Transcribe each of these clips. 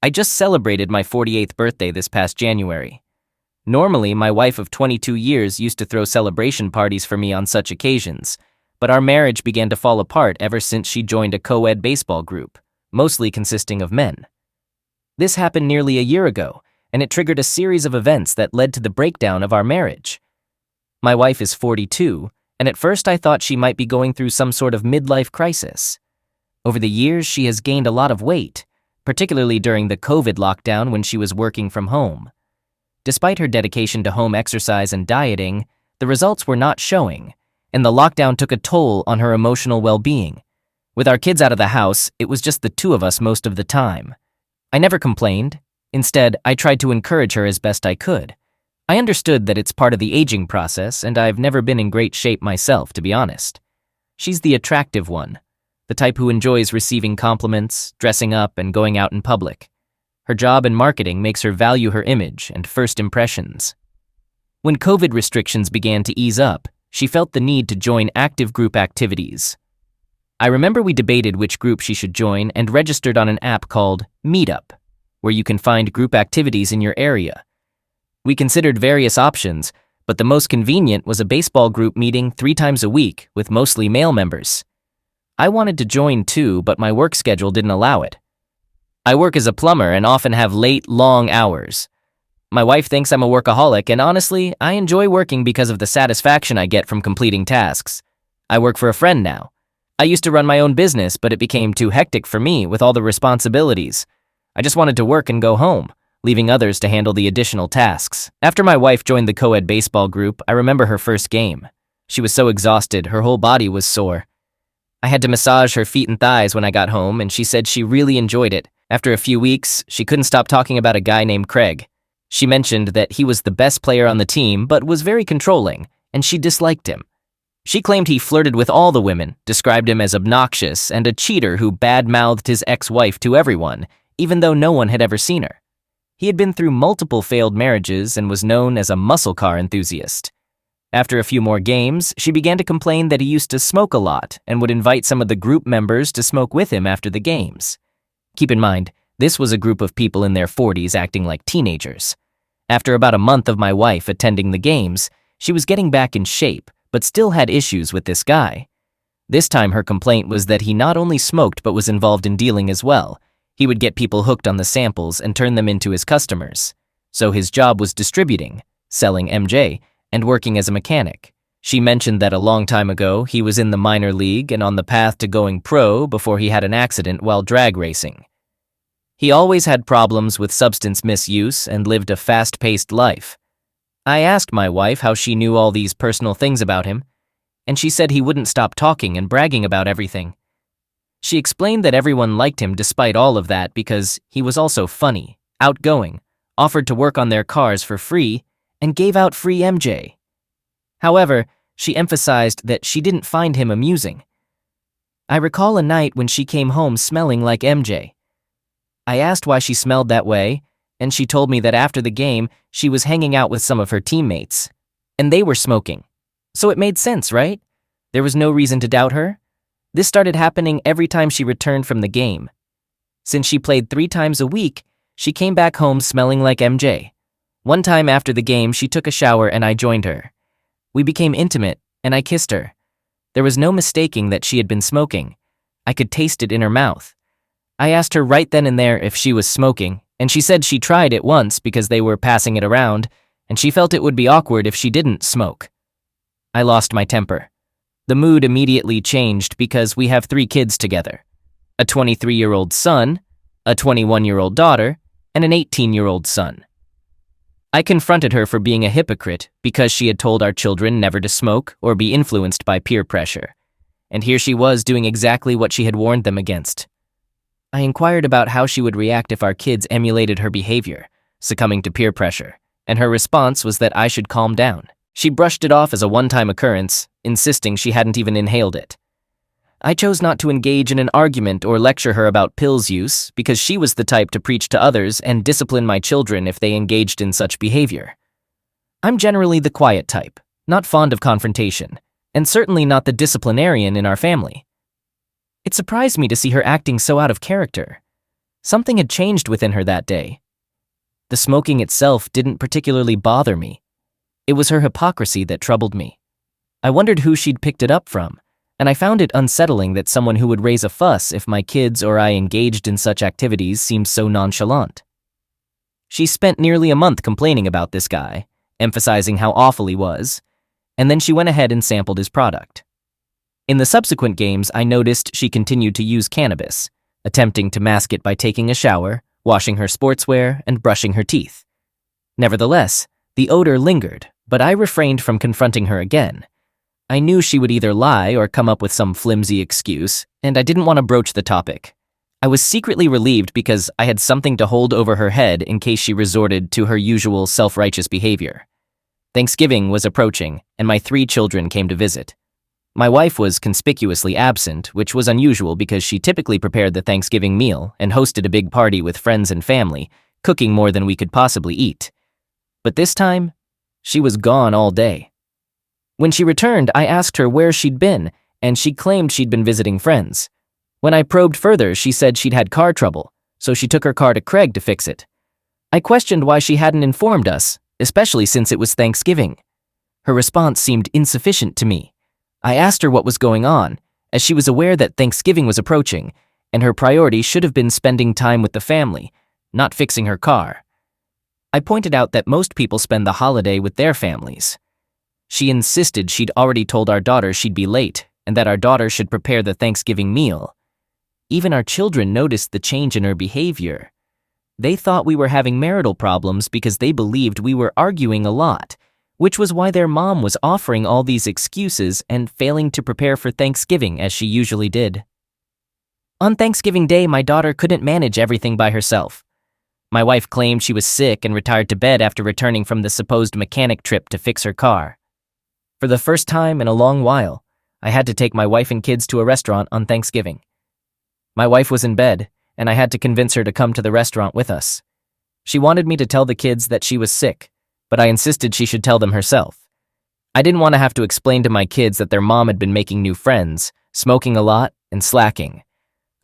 I just celebrated my 48th birthday this past January. Normally, my wife of 22 years used to throw celebration parties for me on such occasions, but our marriage began to fall apart ever since she joined a co-ed baseball group, mostly consisting of men. This happened nearly a year ago, and it triggered a series of events that led to the breakdown of our marriage. My wife is 42, and at first I thought she might be going through some sort of midlife crisis. Over the years, she has gained a lot of weight, particularly during the COVID lockdown when she was working from home. Despite her dedication to home exercise and dieting, the results were not showing, and the lockdown took a toll on her emotional well-being. With our kids out of the house, it was just the two of us most of the time. I never complained. Instead, I tried to encourage her as best I could. I understood that it's part of the aging process, and I've never been in great shape myself, to be honest. She's the attractive one, the type who enjoys receiving compliments, dressing up, and going out in public. Her job in marketing makes her value her image and first impressions. When COVID restrictions began to ease up, she felt the need to join active group activities. I remember we debated which group she should join and registered on an app called Meetup, where you can find group activities in your area. We considered various options, but the most convenient was a baseball group meeting 3 times a week with mostly male members. I wanted to join too, but my work schedule didn't allow it. I work as a plumber and often have late, long hours. My wife thinks I'm a workaholic, and honestly, I enjoy working because of the satisfaction I get from completing tasks. I work for a friend now. I used to run my own business, but it became too hectic for me with all the responsibilities. I just wanted to work and go home, leaving others to handle the additional tasks. After my wife joined the co-ed baseball group, I remember her first game. She was so exhausted, her whole body was sore. I had to massage her feet and thighs when I got home, and she said she really enjoyed it. After a few weeks, she couldn't stop talking about a guy named Craig. She mentioned that he was the best player on the team, but was very controlling, and she disliked him. She claimed he flirted with all the women, described him as obnoxious, and a cheater who bad-mouthed his ex-wife to everyone, even though no one had ever seen her. He had been through multiple failed marriages and was known as a muscle car enthusiast. After a few more games, she began to complain that he used to smoke a lot and would invite some of the group members to smoke with him after the games. Keep in mind, this was a group of people in their 40s acting like teenagers. After about a month of my wife attending the games, she was getting back in shape, but still had issues with this guy. This time her complaint was that he not only smoked but was involved in dealing as well. He would get people hooked on the samples and turn them into his customers. So his job was distributing, selling MJ, and working as a mechanic. She mentioned that a long time ago, he was in the minor league and on the path to going pro before he had an accident while drag racing. He always had problems with substance misuse and lived a fast-paced life. I asked my wife how she knew all these personal things about him, and she said he wouldn't stop talking and bragging about everything. She explained that everyone liked him despite all of that because he was also funny, outgoing, offered to work on their cars for free, and gave out free MJ. However, she emphasized that she didn't find him amusing. I recall a night when she came home smelling like MJ. I asked why she smelled that way, and she told me that after the game, she was hanging out with some of her teammates, and they were smoking. So it made sense, right? There was no reason to doubt her. This started happening every time she returned from the game. Since she played 3 times a week, she came back home smelling like MJ. One time after the game, she took a shower and I joined her. We became intimate, and I kissed her. There was no mistaking that she had been smoking. I could taste it in her mouth. I asked her right then and there if she was smoking, and she said she tried it once because they were passing it around, and she felt it would be awkward if she didn't smoke. I lost my temper. The mood immediately changed because we have 3 kids together. A 23-year-old son, a 21-year-old daughter, and an 18-year-old son. I confronted her for being a hypocrite because she had told our children never to smoke or be influenced by peer pressure. And here she was doing exactly what she had warned them against. I inquired about how she would react if our kids emulated her behavior, succumbing to peer pressure, and her response was that I should calm down. She brushed it off as a one-time occurrence, insisting she hadn't even inhaled it. I chose not to engage in an argument or lecture her about pills use because she was the type to preach to others and discipline my children if they engaged in such behavior. I'm generally the quiet type, not fond of confrontation, and certainly not the disciplinarian in our family. It surprised me to see her acting so out of character. Something had changed within her that day. The smoking itself didn't particularly bother me. It was her hypocrisy that troubled me. I wondered who she'd picked it up from, and I found it unsettling that someone who would raise a fuss if my kids or I engaged in such activities seemed so nonchalant. She spent nearly a month complaining about this guy, emphasizing how awful he was, and then she went ahead and sampled his product. In the subsequent games, I noticed she continued to use cannabis, attempting to mask it by taking a shower, washing her sportswear, and brushing her teeth. Nevertheless, the odor lingered, but I refrained from confronting her again. I knew she would either lie or come up with some flimsy excuse, and I didn't want to broach the topic. I was secretly relieved because I had something to hold over her head in case she resorted to her usual self-righteous behavior. Thanksgiving was approaching, and my 3 children came to visit. My wife was conspicuously absent, which was unusual because she typically prepared the Thanksgiving meal and hosted a big party with friends and family, cooking more than we could possibly eat. But this time, she was gone all day. When she returned, I asked her where she'd been, and she claimed she'd been visiting friends. When I probed further, she said she'd had car trouble, so she took her car to Craig to fix it. I questioned why she hadn't informed us, especially since it was Thanksgiving. Her response seemed insufficient to me. I asked her what was going on, as she was aware that Thanksgiving was approaching, and her priority should have been spending time with the family, not fixing her car. I pointed out that most people spend the holiday with their families. She insisted she'd already told our daughter she'd be late, and that our daughter should prepare the Thanksgiving meal. Even our children noticed the change in her behavior. They thought we were having marital problems because they believed we were arguing a lot, which was why their mom was offering all these excuses and failing to prepare for Thanksgiving as she usually did. On Thanksgiving Day, my daughter couldn't manage everything by herself. My wife claimed she was sick and retired to bed after returning from the supposed mechanic trip to fix her car. For the first time in a long while, I had to take my wife and kids to a restaurant on Thanksgiving. My wife was in bed, and I had to convince her to come to the restaurant with us. She wanted me to tell the kids that she was sick, but I insisted she should tell them herself. I didn't want to have to explain to my kids that their mom had been making new friends, smoking a lot, and slacking.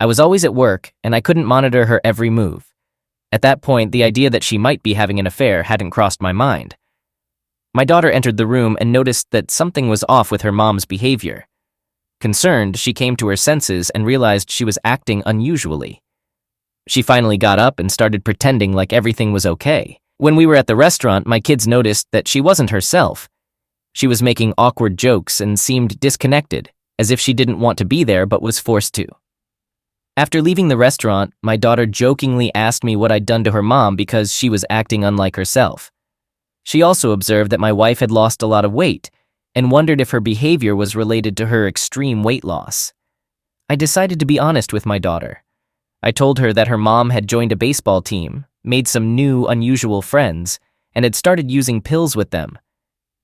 I was always at work, and I couldn't monitor her every move. At that point, the idea that she might be having an affair hadn't crossed my mind. My daughter entered the room and noticed that something was off with her mom's behavior. Concerned, she came to her senses and realized she was acting unusually. She finally got up and started pretending like everything was okay. When we were at the restaurant, my kids noticed that she wasn't herself. She was making awkward jokes and seemed disconnected, as if she didn't want to be there but was forced to. After leaving the restaurant, my daughter jokingly asked me what I'd done to her mom because she was acting unlike herself. She also observed that my wife had lost a lot of weight and wondered if her behavior was related to her extreme weight loss. I decided to be honest with my daughter. I told her that her mom had joined a baseball team, made some new, unusual friends, and had started using pills with them.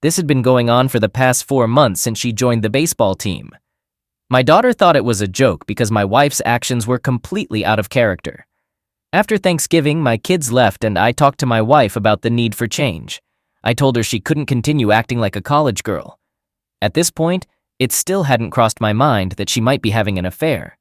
This had been going on for the past 4 months since she joined the baseball team. My daughter thought it was a joke because my wife's actions were completely out of character. After Thanksgiving, my kids left and I talked to my wife about the need for change. I told her she couldn't continue acting like a college girl. At this point, it still hadn't crossed my mind that she might be having an affair.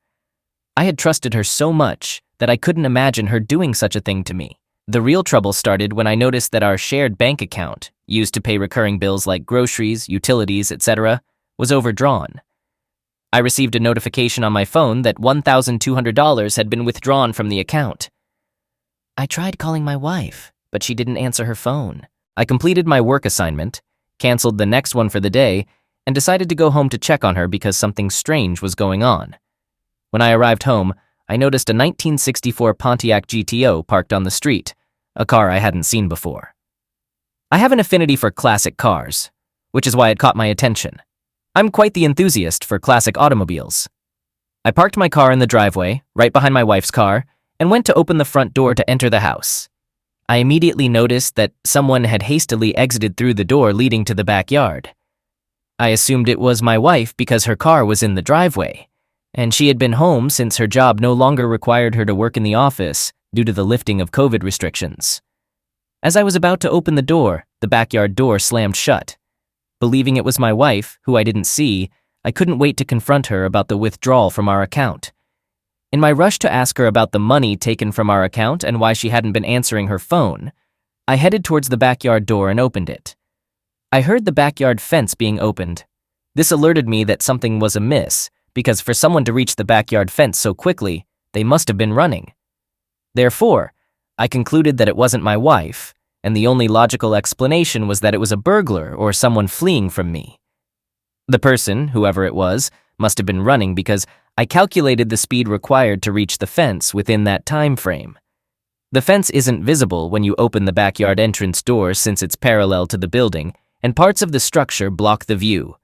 I had trusted her so much that I couldn't imagine her doing such a thing to me. The real trouble started when I noticed that our shared bank account, used to pay recurring bills like groceries, utilities, etc., was overdrawn. I received a notification on my phone that $1,200 had been withdrawn from the account. I tried calling my wife, but she didn't answer her phone. I completed my work assignment, canceled the next one for the day, and decided to go home to check on her because something strange was going on. When I arrived home, I noticed a 1964 Pontiac GTO parked on the street, a car I hadn't seen before. I have an affinity for classic cars, which is why it caught my attention. I'm quite the enthusiast for classic automobiles. I parked my car in the driveway, right behind my wife's car, and went to open the front door to enter the house. I immediately noticed that someone had hastily exited through the door leading to the backyard. I assumed it was my wife because her car was in the driveway, and she had been home since her job no longer required her to work in the office due to the lifting of COVID restrictions. As I was about to open the door, the backyard door slammed shut. Believing it was my wife, who I didn't see, I couldn't wait to confront her about the withdrawal from our account. In my rush to ask her about the money taken from our account and why she hadn't been answering her phone, I headed towards the backyard door and opened it. I heard the backyard fence being opened. This alerted me that something was amiss, because for someone to reach the backyard fence so quickly, they must have been running. Therefore, I concluded that it wasn't my wife, and the only logical explanation was that it was a burglar or someone fleeing from me. The person, whoever it was, must have been running because I calculated the speed required to reach the fence within that time frame. The fence isn't visible when you open the backyard entrance door since it's parallel to the building, and parts of the structure block the view.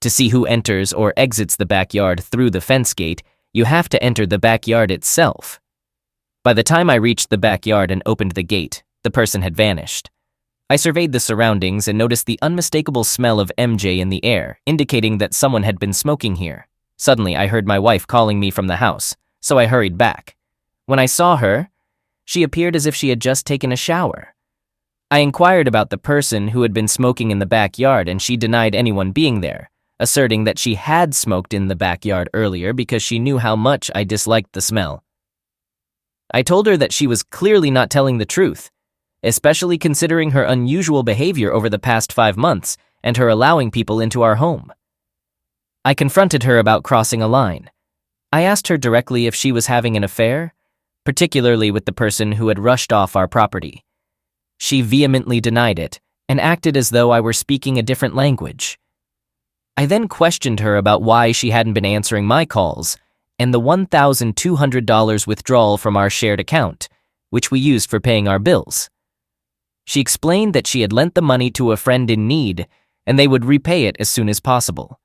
To see who enters or exits the backyard through the fence gate, you have to enter the backyard itself. By the time I reached the backyard and opened the gate, the person had vanished. I surveyed the surroundings and noticed the unmistakable smell of MJ in the air, indicating that someone had been smoking here. Suddenly, I heard my wife calling me from the house, so I hurried back. When I saw her, she appeared as if she had just taken a shower. I inquired about the person who had been smoking in the backyard, and she denied anyone being there, asserting that she had smoked in the backyard earlier because she knew how much I disliked the smell. I told her that she was clearly not telling the truth, especially considering her unusual behavior over the past 5 months and her allowing people into our home. I confronted her about crossing a line. I asked her directly if she was having an affair, particularly with the person who had rushed off our property. She vehemently denied it and acted as though I were speaking a different language. I then questioned her about why she hadn't been answering my calls and the $1,200 withdrawal from our shared account, which we used for paying our bills. She explained that she had lent the money to a friend in need and they would repay it as soon as possible.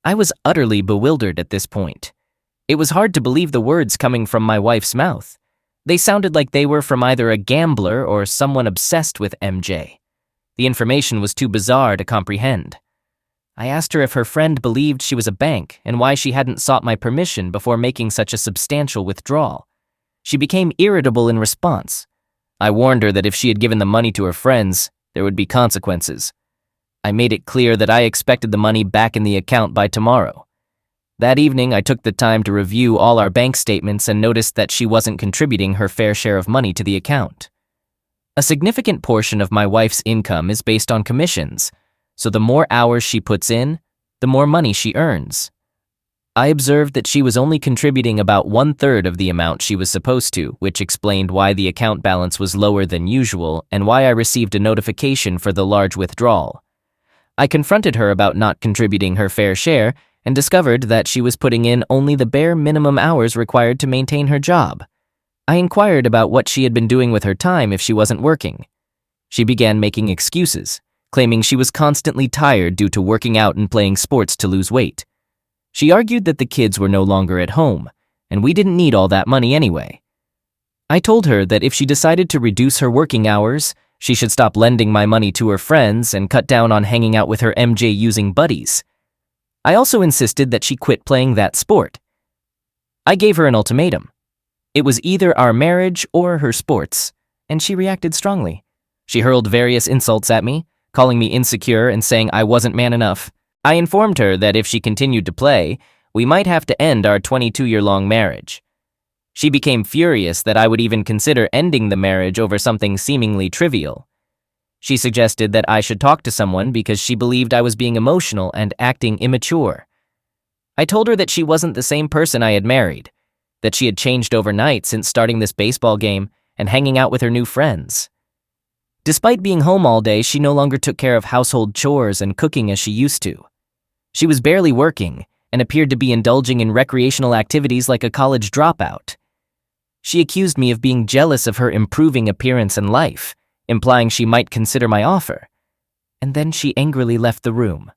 I was utterly bewildered at this point. It was hard to believe the words coming from my wife's mouth. They sounded like they were from either a gambler or someone obsessed with MJ. The information was too bizarre to comprehend. I asked her if her friend believed she was a bank and why she hadn't sought my permission before making such a substantial withdrawal. She became irritable in response. I warned her that if she had given the money to her friends, there would be consequences. I made it clear that I expected the money back in the account by tomorrow. That evening, I took the time to review all our bank statements and noticed that she wasn't contributing her fair share of money to the account. A significant portion of my wife's income is based on commissions, so the more hours she puts in, the more money she earns. I observed that she was only contributing about 1/3 of the amount she was supposed to, which explained why the account balance was lower than usual and why I received a notification for the large withdrawal. I confronted her about not contributing her fair share and discovered that she was putting in only the bare minimum hours required to maintain her job. I inquired about what she had been doing with her time if she wasn't working. She began making excuses, claiming she was constantly tired due to working out and playing sports to lose weight. She argued that the kids were no longer at home, and we didn't need all that money anyway. I told her that if she decided to reduce her working hours, she should stop lending my money to her friends and cut down on hanging out with her MJ-using buddies. I also insisted that she quit playing that sport. I gave her an ultimatum. It was either our marriage or her sports, and she reacted strongly. She hurled various insults at me, calling me insecure and saying I wasn't man enough. I informed her that if she continued to play, we might have to end our 22-year-long marriage. She became furious that I would even consider ending the marriage over something seemingly trivial. She suggested that I should talk to someone because she believed I was being emotional and acting immature. I told her that she wasn't the same person I had married, that she had changed overnight since starting this baseball game and hanging out with her new friends. Despite being home all day, she no longer took care of household chores and cooking as she used to. She was barely working and appeared to be indulging in recreational activities like a college dropout. She accused me of being jealous of her improving appearance and life, implying she might consider my offer, and then she angrily left the room.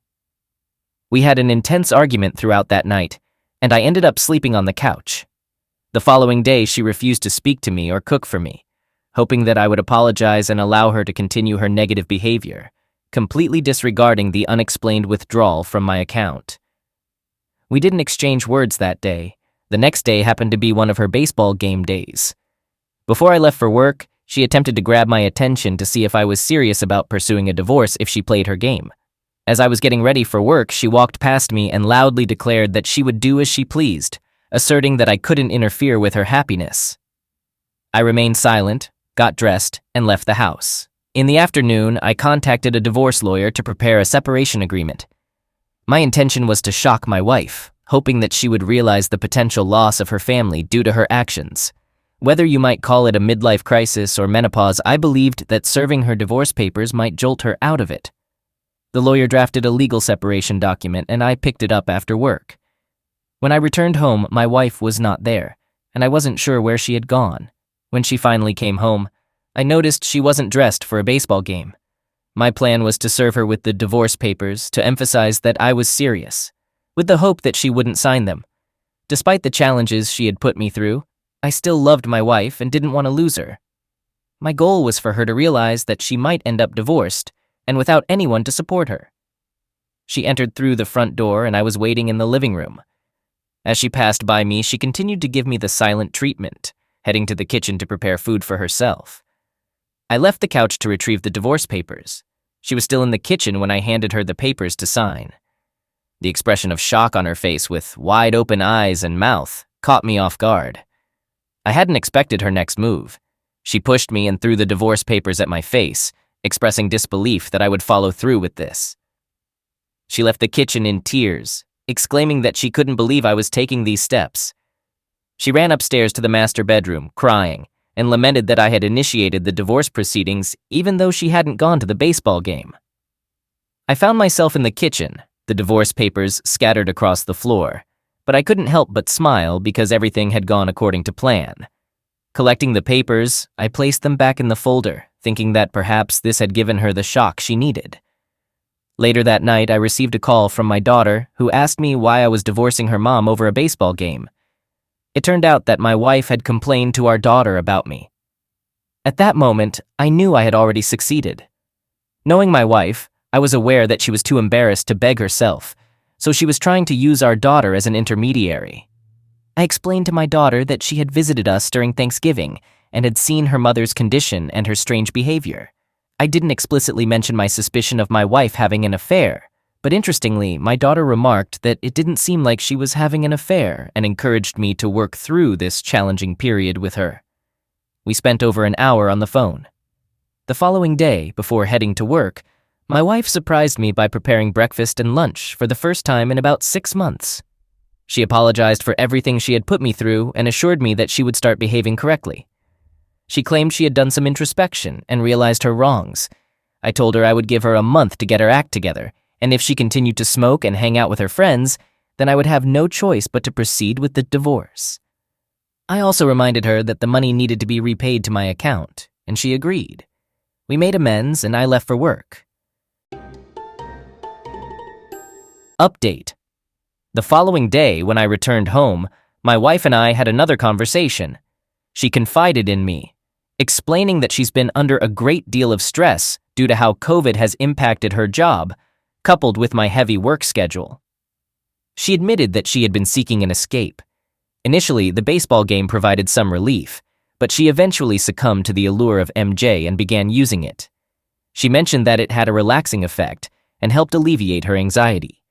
We had an intense argument throughout that night, and I ended up sleeping on the couch. The following day, she refused to speak to me or cook for me, hoping that I would apologize and allow her to continue her negative behavior, completely disregarding the unexplained withdrawal from my account. We didn't exchange words that day. The next day happened to be one of her baseball game days. Before I left for work, she attempted to grab my attention to see if I was serious about pursuing a divorce if she played her game. As I was getting ready for work, she walked past me and loudly declared that she would do as she pleased, asserting that I couldn't interfere with her happiness. I remained silent, got dressed, and left the house. In the afternoon, I contacted a divorce lawyer to prepare a separation agreement. My intention was to shock my wife, hoping that she would realize the potential loss of her family due to her actions. Whether you might call it a midlife crisis or menopause, I believed that serving her divorce papers might jolt her out of it. The lawyer drafted a legal separation document, and I picked it up after work. When I returned home, my wife was not there, and I wasn't sure where she had gone. When she finally came home, I noticed she wasn't dressed for a baseball game. My plan was to serve her with the divorce papers to emphasize that I was serious, with the hope that she wouldn't sign them. Despite the challenges she had put me through, I still loved my wife and didn't want to lose her. My goal was for her to realize that she might end up divorced and without anyone to support her. She entered through the front door and I was waiting in the living room. As she passed by me, she continued to give me the silent treatment, heading to the kitchen to prepare food for herself. I left the couch to retrieve the divorce papers. She was still in the kitchen when I handed her the papers to sign. The expression of shock on her face with wide open eyes and mouth caught me off guard. I hadn't expected her next move. She pushed me and threw the divorce papers at my face, expressing disbelief that I would follow through with this. She left the kitchen in tears, exclaiming that she couldn't believe I was taking these steps. She ran upstairs to the master bedroom, crying, and lamented that I had initiated the divorce proceedings even though she hadn't gone to the baseball game. I found myself in the kitchen, the divorce papers scattered across the floor, but I couldn't help but smile because everything had gone according to plan. Collecting the papers, I placed them back in the folder, thinking that perhaps this had given her the shock she needed. Later that night, I received a call from my daughter who asked me why I was divorcing her mom over a baseball game. It turned out that my wife had complained to our daughter about me. At that moment, I knew I had already succeeded. Knowing my wife, I was aware that she was too embarrassed to beg herself, so she was trying to use our daughter as an intermediary. I explained to my daughter that she had visited us during Thanksgiving and had seen her mother's condition and her strange behavior. I didn't explicitly mention my suspicion of my wife having an affair, but interestingly, my daughter remarked that it didn't seem like she was having an affair and encouraged me to work through this challenging period with her. We spent over an hour on the phone. The following day, before heading to work, my wife surprised me by preparing breakfast and lunch for the first time in about 6 months. She apologized for everything she had put me through and assured me that she would start behaving correctly. She claimed she had done some introspection and realized her wrongs. I told her I would give her a month to get her act together, and if she continued to smoke and hang out with her friends, then I would have no choice but to proceed with the divorce. I also reminded her that the money needed to be repaid to my account, and she agreed. We made amends and I left for work. Update. The following day, when I returned home, my wife and I had another conversation. She confided in me, explaining that she's been under a great deal of stress due to how COVID has impacted her job, coupled with my heavy work schedule. She admitted that she had been seeking an escape. Initially, the baseball game provided some relief, but she eventually succumbed to the allure of MJ and began using it. She mentioned that it had a relaxing effect and helped alleviate her anxiety.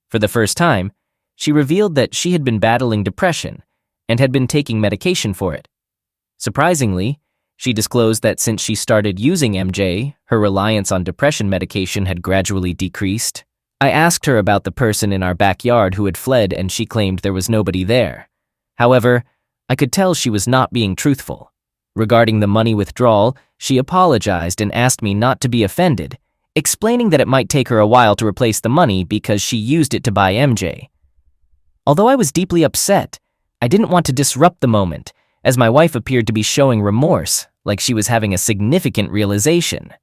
For the first time, she revealed that she had been battling depression and had been taking medication for it. Surprisingly, she disclosed that since she started using MJ, her reliance on depression medication had gradually decreased. I asked her about the person in our backyard who had fled, and she claimed there was nobody there. However, I could tell she was not being truthful. Regarding the money withdrawal, she apologized and asked me not to be offended, explaining that it might take her a while to replace the money because she used it to buy MJ. Although I was deeply upset, I didn't want to disrupt the moment, as my wife appeared to be showing remorse, like she was having a significant realization.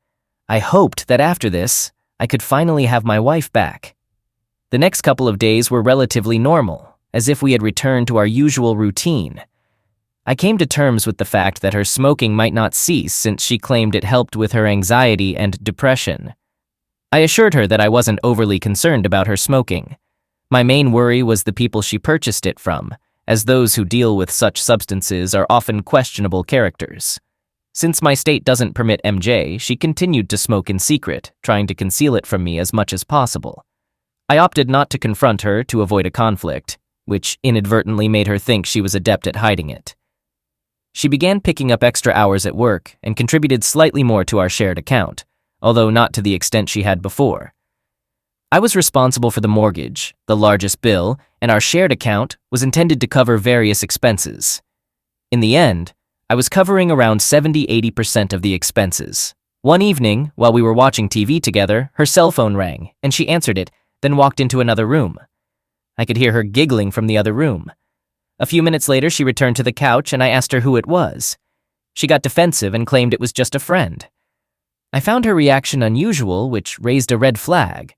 I hoped that after this, I could finally have my wife back. The next couple of days were relatively normal, as if we had returned to our usual routine. I came to terms with the fact that her smoking might not cease since she claimed it helped with her anxiety and depression. I assured her that I wasn't overly concerned about her smoking. My main worry was the people she purchased it from, as those who deal with such substances are often questionable characters. Since my state doesn't permit MJ, she continued to smoke in secret, trying to conceal it from me as much as possible. I opted not to confront her to avoid a conflict, which inadvertently made her think she was adept at hiding it. She began picking up extra hours at work and contributed slightly more to our shared account, although not to the extent she had before. I was responsible for the mortgage, the largest bill, and our shared account was intended to cover various expenses. In the end, I was covering around 70–80% of the expenses. One evening, while we were watching TV together, her cell phone rang, and she answered it, then walked into another room. I could hear her giggling from the other room. A few minutes later, she returned to the couch, and I asked her who it was. She got defensive and claimed it was just a friend. I found her reaction unusual, which raised a red flag.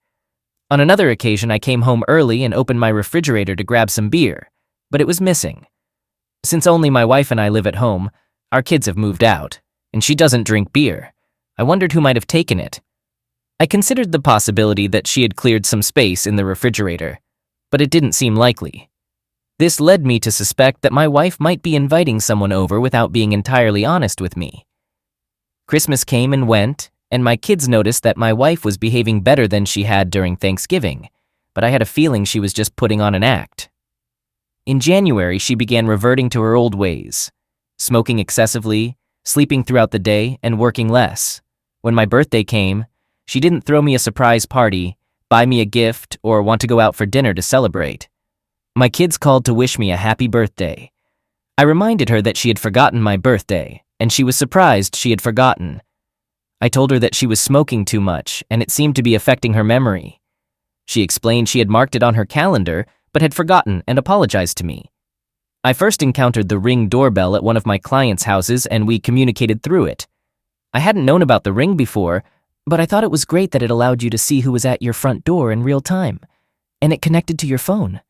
On another occasion, I came home early and opened my refrigerator to grab some beer, but it was missing. Since only my wife and I live at home, our kids have moved out, and she doesn't drink beer. I wondered who might have taken it. I considered the possibility that she had cleared some space in the refrigerator, but it didn't seem likely. This led me to suspect that my wife might be inviting someone over without being entirely honest with me. Christmas came and went, and my kids noticed that my wife was behaving better than she had during Thanksgiving, but I had a feeling she was just putting on an act. In January, she began reverting to her old ways, smoking excessively, sleeping throughout the day, and working less. When my birthday came, she didn't throw me a surprise party, buy me a gift, or want to go out for dinner to celebrate. My kids called to wish me a happy birthday. I reminded her that she had forgotten my birthday, and she was surprised she had forgotten. I told her that she was smoking too much, and it seemed to be affecting her memory. She explained she had marked it on her calendar, but had forgotten and apologized to me. I first encountered the Ring doorbell at one of my clients' houses, and we communicated through it. I hadn't known about the Ring before, but I thought it was great that it allowed you to see who was at your front door in real time, and it connected to your phone.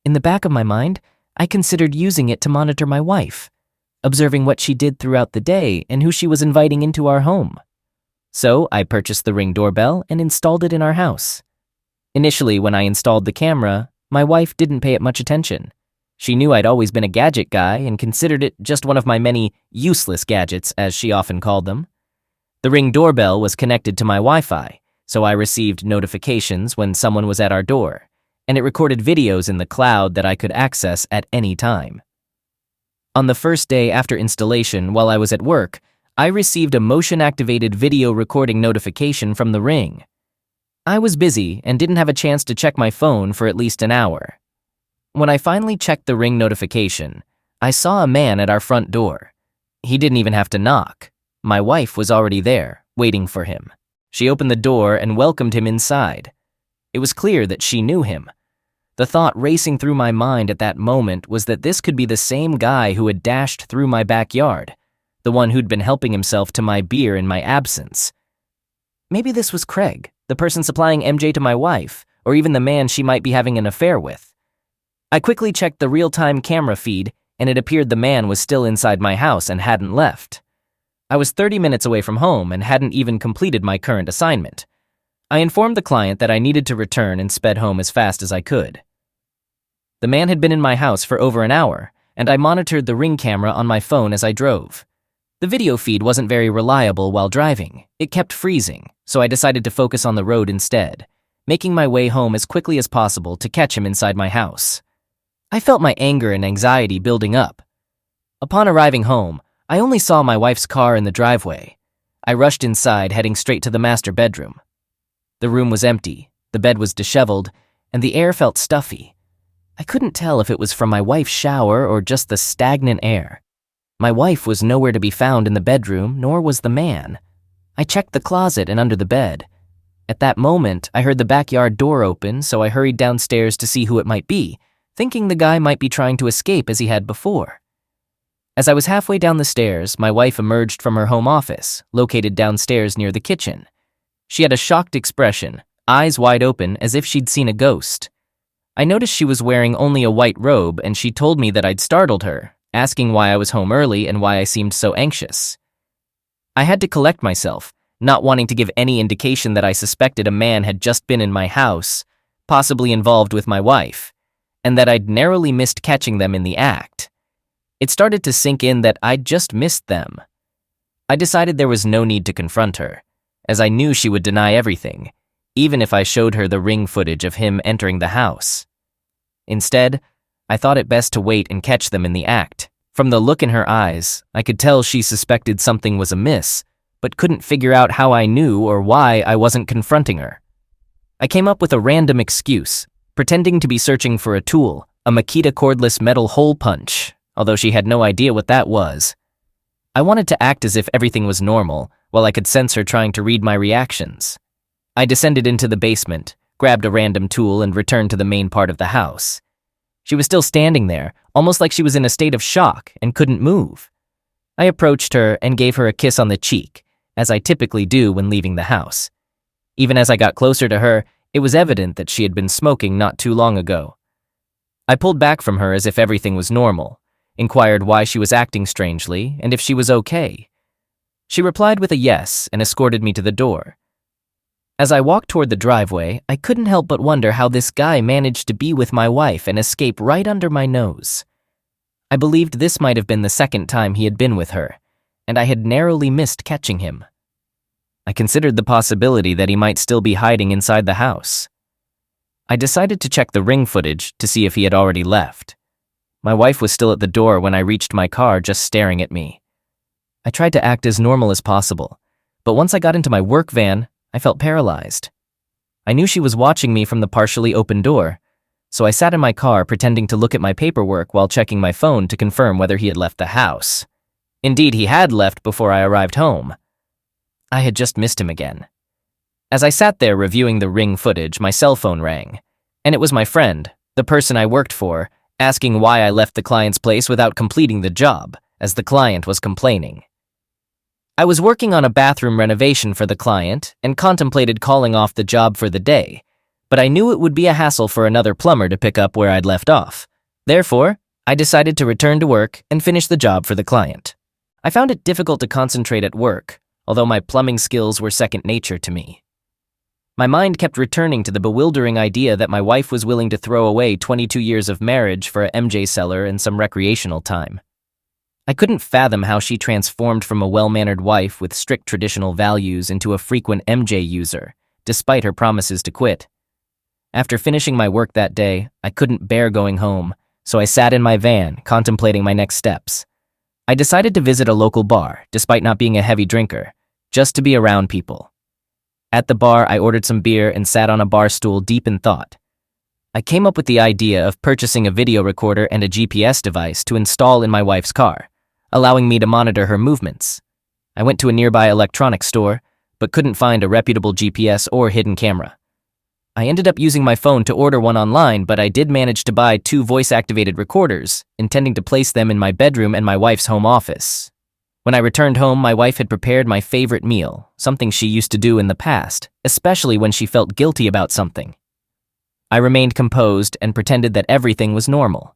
In the back of my mind, I considered using it to monitor my wife, observing what she did throughout the day and who she was inviting into our home. So I purchased the Ring doorbell and installed it in our house. Initially, when I installed the camera, my wife didn't pay it much attention. She knew I'd always been a gadget guy and considered it just one of my many useless gadgets, as she often called them. The Ring doorbell was connected to my Wi-Fi, so I received notifications when someone was at our door, and it recorded videos in the cloud that I could access at any time. On the first day after installation, while I was at work, I received a motion-activated video recording notification from the Ring. I was busy and didn't have a chance to check my phone for at least an hour. When I finally checked the Ring notification, I saw a man at our front door. He didn't even have to knock. My wife was already there, waiting for him. She opened the door and welcomed him inside. It was clear that she knew him. The thought racing through my mind at that moment was that this could be the same guy who had dashed through my backyard, the one who'd been helping himself to my beer in my absence. Maybe this was Craig, the person supplying MJ to my wife, or even the man she might be having an affair with. I quickly checked the real-time camera feed, and it appeared the man was still inside my house and hadn't left. I was 30 minutes away from home and hadn't even completed my current assignment. I informed the client that I needed to return and sped home as fast as I could. The man had been in my house for over an hour, and I monitored the Ring camera on my phone as I drove. The video feed wasn't very reliable while driving. It kept freezing, so I decided to focus on the road instead, making my way home as quickly as possible to catch him inside my house. I felt my anger and anxiety building up. Upon arriving home, I only saw my wife's car in the driveway. I rushed inside, heading straight to the master bedroom. The room was empty, the bed was disheveled, and the air felt stuffy. I couldn't tell if it was from my wife's shower or just the stagnant air. My wife was nowhere to be found in the bedroom, nor was the man. I checked the closet and under the bed. At that moment, I heard the backyard door open, so I hurried downstairs to see who it might be, thinking the guy might be trying to escape as he had before. As I was halfway down the stairs, my wife emerged from her home office, located downstairs near the kitchen. She had a shocked expression, eyes wide open as if she'd seen a ghost. I noticed she was wearing only a white robe, and she told me that I'd startled her, asking why I was home early and why I seemed so anxious. I had to collect myself, not wanting to give any indication that I suspected a man had just been in my house, possibly involved with my wife, and that I'd narrowly missed catching them in the act. It started to sink in that I'd just missed them. I decided there was no need to confront her, as I knew she would deny everything, even if I showed her the Ring footage of him entering the house. Instead, I thought it best to wait and catch them in the act. From the look in her eyes, I could tell she suspected something was amiss, but couldn't figure out how I knew or why I wasn't confronting her. I came up with a random excuse, pretending to be searching for a tool, a Makita cordless metal hole punch, although she had no idea what that was. I wanted to act as if everything was normal, while I could sense her trying to read my reactions. I descended into the basement, grabbed a random tool, and returned to the main part of the house. She was still standing there, almost like she was in a state of shock and couldn't move. I approached her and gave her a kiss on the cheek, as I typically do when leaving the house. Even as I got closer to her, it was evident that she had been smoking not too long ago. I pulled back from her as if everything was normal, inquired why she was acting strangely and if she was okay. She replied with a yes and escorted me to the door. As I walked toward the driveway, I couldn't help but wonder how this guy managed to be with my wife and escape right under my nose. I believed this might have been the second time he had been with her, and I had narrowly missed catching him. I considered the possibility that he might still be hiding inside the house. I decided to check the Ring footage to see if he had already left. My wife was still at the door when I reached my car, just staring at me. I tried to act as normal as possible, but once I got into my work van, I felt paralyzed. I knew she was watching me from the partially open door, so I sat in my car pretending to look at my paperwork while checking my phone to confirm whether he had left the house. Indeed, he had left before I arrived home. I had just missed him again. As I sat there reviewing the Ring footage, my cell phone rang, and it was my friend, the person I worked for, asking why I left the client's place without completing the job, as the client was complaining. I was working on a bathroom renovation for the client and contemplated calling off the job for the day, but I knew it would be a hassle for another plumber to pick up where I'd left off. Therefore, I decided to return to work and finish the job for the client. I found it difficult to concentrate at work, although my plumbing skills were second nature to me. My mind kept returning to the bewildering idea that my wife was willing to throw away 22 years of marriage for a MJ cellar and some recreational time. I couldn't fathom how she transformed from a well-mannered wife with strict traditional values into a frequent MJ user, despite her promises to quit. After finishing my work that day, I couldn't bear going home, so I sat in my van, contemplating my next steps. I decided to visit a local bar, despite not being a heavy drinker, just to be around people. At the bar, I ordered some beer and sat on a bar stool deep in thought. I came up with the idea of purchasing a video recorder and a GPS device to install in my wife's car, allowing me to monitor her movements. I went to a nearby electronics store, but couldn't find a reputable GPS or hidden camera. I ended up using my phone to order one online, but I did manage to buy 2 voice-activated recorders, intending to place them in my bedroom and my wife's home office. When I returned home, my wife had prepared my favorite meal, something she used to do in the past, especially when she felt guilty about something. I remained composed and pretended that everything was normal.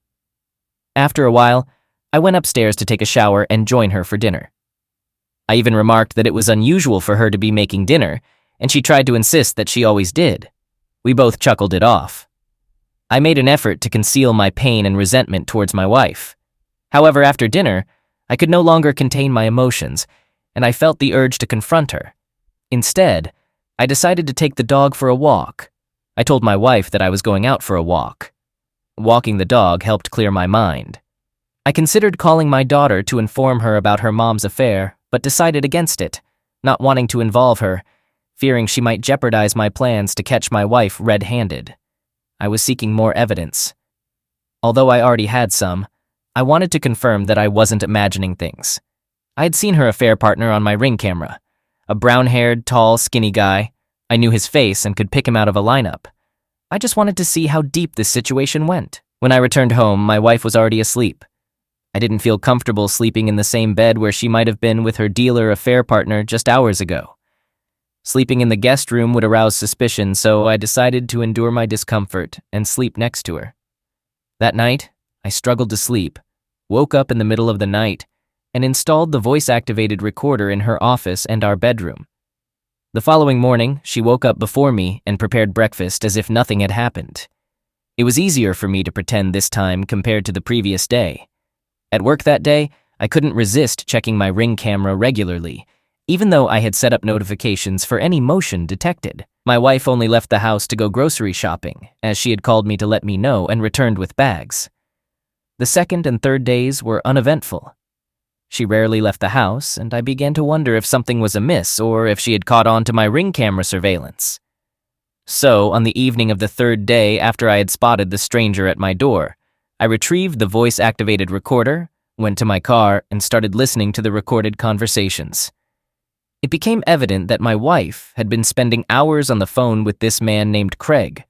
After a while, I went upstairs to take a shower and join her for dinner. I even remarked that it was unusual for her to be making dinner, and she tried to insist that she always did. We both chuckled it off. I made an effort to conceal my pain and resentment towards my wife. However, after dinner, I could no longer contain my emotions, and I felt the urge to confront her. Instead, I decided to take the dog for a walk. I told my wife that I was going out for a walk. Walking the dog helped clear my mind. I considered calling my daughter to inform her about her mom's affair, but decided against it, not wanting to involve her, fearing she might jeopardize my plans to catch my wife red-handed. I was seeking more evidence. Although I already had some, I wanted to confirm that I wasn't imagining things. I had seen her affair partner on my Ring camera, a brown-haired, tall, skinny guy. I knew his face and could pick him out of a lineup. I just wanted to see how deep this situation went. When I returned home, my wife was already asleep. I didn't feel comfortable sleeping in the same bed where she might have been with her dealer affair partner just hours ago. Sleeping in the guest room would arouse suspicion, so I decided to endure my discomfort and sleep next to her. That night, I struggled to sleep, woke up in the middle of the night, and installed the voice-activated recorder in her office and our bedroom. The following morning, she woke up before me and prepared breakfast as if nothing had happened. It was easier for me to pretend this time compared to the previous day. At work that day, I couldn't resist checking my Ring camera regularly, even though I had set up notifications for any motion detected. My wife only left the house to go grocery shopping, as she had called me to let me know and returned with bags. The second and third days were uneventful. She rarely left the house, and I began to wonder if something was amiss or if she had caught on to my Ring camera surveillance. So, on the evening of the third day after I had spotted the stranger at my door, I retrieved the voice-activated recorder, went to my car, and started listening to the recorded conversations. It became evident that my wife had been spending hours on the phone with this man named Craig,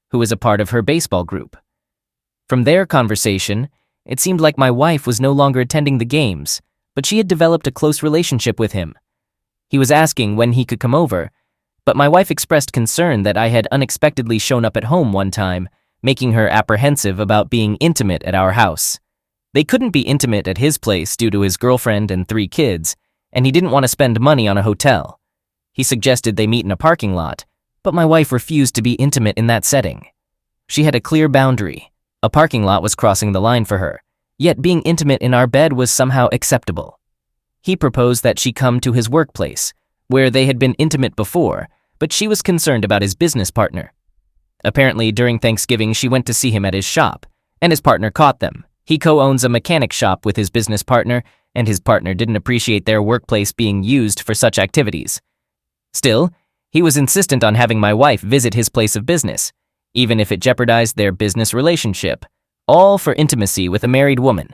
who was a part of her baseball group. From their conversation, it seemed like my wife was no longer attending the games, but she had developed a close relationship with him. He was asking when he could come over, but my wife expressed concern that I had unexpectedly shown up at home one time, making her apprehensive about being intimate at our house. They couldn't be intimate at his place due to his girlfriend and 3 kids, and he didn't want to spend money on a hotel. He suggested they meet in a parking lot, but my wife refused to be intimate in that setting. She had a clear boundary. A parking lot was crossing the line for her, yet being intimate in our bed was somehow acceptable. He proposed that she come to his workplace, where they had been intimate before, but she was concerned about his business partner. Apparently, during Thanksgiving, she went to see him at his shop, and his partner caught them. He co-owns a mechanic shop with his business partner, and his partner didn't appreciate their workplace being used for such activities. Still, he was insistent on having my wife visit his place of business, even if it jeopardized their business relationship, all for intimacy with a married woman.